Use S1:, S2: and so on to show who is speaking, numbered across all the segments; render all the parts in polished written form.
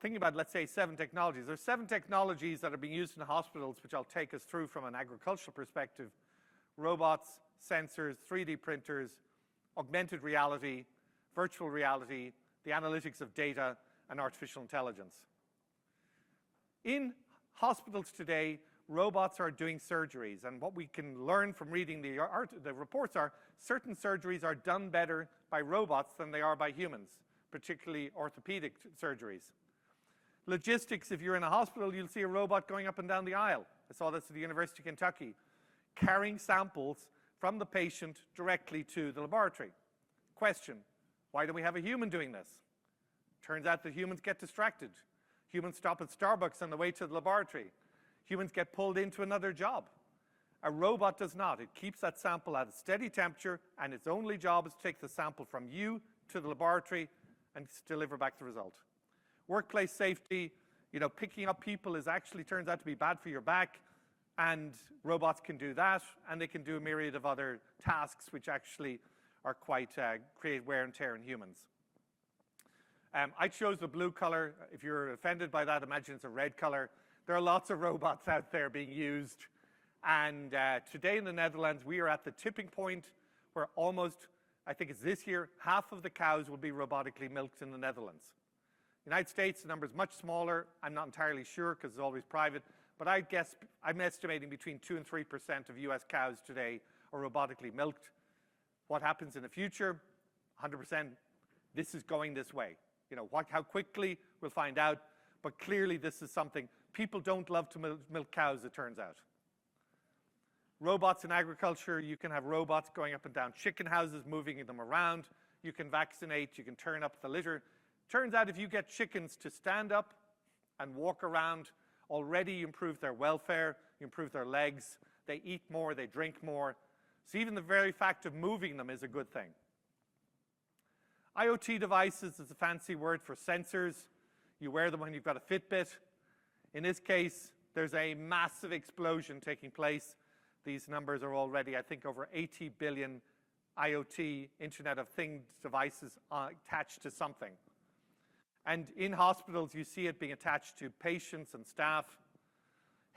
S1: thinking about, let's say, 7 technologies. There's 7 technologies that are being used in hospitals, which I'll take us through from an agricultural perspective. Robots, sensors, 3D printers, augmented reality, virtual reality, the analytics of data, and artificial intelligence. In hospitals today, robots are doing surgeries, and what we can learn from reading the reports are certain surgeries are done better by robots than they are by humans, particularly orthopedic surgeries. Logistics, if you're in a hospital, you'll see a robot going up and down the aisle. I saw this at the University of Kentucky, carrying samples from the patient directly to the laboratory. Question, why do we have a human doing this? Turns out that humans get distracted. Humans stop at Starbucks on the way to the laboratory. Humans get pulled into another job. A robot does not. It keeps that sample at a steady temperature, and its only job is to take the sample from you to the laboratory and deliver back the result. Workplace safety, picking up people turns out to be bad for your back, and robots can do that, and they can do a myriad of other tasks which actually are create wear and tear in humans. I chose the blue color. If you're offended by that, imagine it's a red color. There are lots of robots out there being used, and today in the Netherlands, we are at the tipping point where almost, I think it's this year, half of the cows will be robotically milked in the Netherlands. United States, the number is much smaller. I'm not entirely sure because it's always private, but I guess I'm estimating between 2 and 3% of US cows today are robotically milked. What happens in the future? 100%, this is going this way. How quickly, we'll find out, but clearly this is something. People don't love to milk cows, it turns out. Robots in agriculture, you can have robots going up and down chicken houses, moving them around. You can vaccinate, you can turn up the litter. Turns out if you get chickens to stand up and walk around, already you improve their welfare, you improve their legs, they eat more, they drink more. So even the very fact of moving them is a good thing. IoT devices is a fancy word for sensors. You wear them when you've got a Fitbit. In this case, there's a massive explosion taking place. These numbers are already, I think, over 80 billion IoT, Internet of Things devices attached to something. And in hospitals, you see it being attached to patients and staff.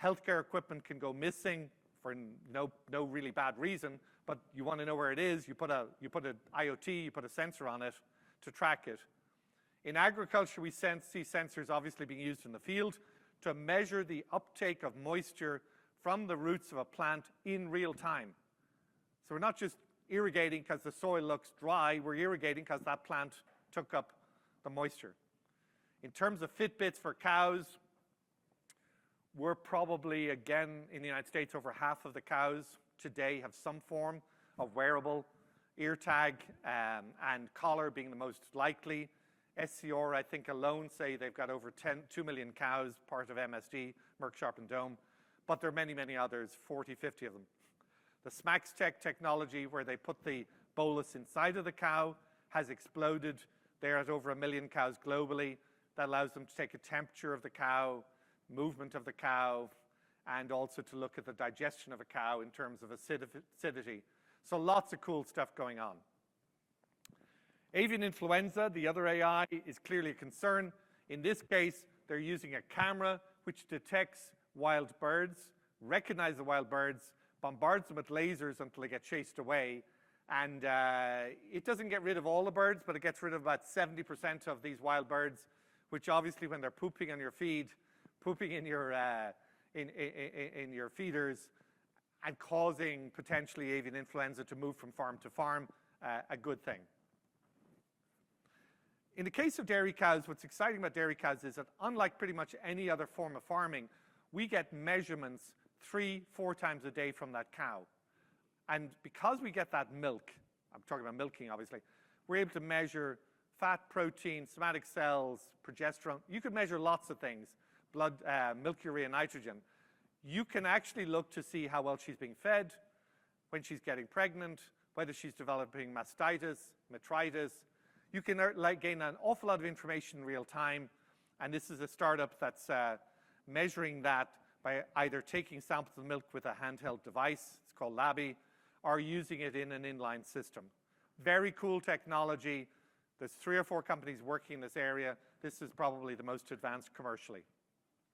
S1: Healthcare equipment can go missing for no really bad reason, but you want to know where it is. You put an IoT, you put a sensor on it to track it. In agriculture, we see sensors obviously being used in the field to measure the uptake of moisture from the roots of a plant in real time. So we're not just irrigating because the soil looks dry, we're irrigating because that plant took up the moisture. In terms of Fitbits for cows, we're probably, again, in the United States, over half of the cows today have some form of wearable, ear tag and collar being the most likely. SCR, I think alone, say they've got over 2 million cows, part of MSD, Merck Sharp and Dohme, but there are many, many others, 40, 50 of them. The SmaxTech technology, where they put the bolus inside of the cow, has exploded. They're at over 1 million cows globally. That allows them to take a temperature of the cow, movement of the cow, and also to look at the digestion of a cow in terms of acidity. So lots of cool stuff going on. Avian influenza, the other AI, is clearly a concern. In this case, they're using a camera which detects wild birds, recognizes the wild birds, bombards them with lasers until they get chased away. And it doesn't get rid of all the birds, but it gets rid of about 70% of these wild birds, which obviously when they're pooping on your feed, pooping in your feeders, and causing potentially avian influenza to move from farm to farm, a good thing. In the case of dairy cows, what's exciting about dairy cows is that unlike pretty much any other form of farming, we get measurements 3-4 times a day from that cow. And because we get that milk, I'm talking about milking obviously, we're able to measure fat, protein, somatic cells, progesterone. You could measure lots of things, blood, milk, urea, nitrogen. You can actually look to see how well she's being fed, when she's getting pregnant, whether she's developing mastitis, metritis. You can gain an awful lot of information in real time, and this is a startup that's measuring that by either taking samples of milk with a handheld device, it's called Labby, or using it in an inline system. Very cool technology. There's 3 or 4 companies working in this area. This is probably the most advanced commercially.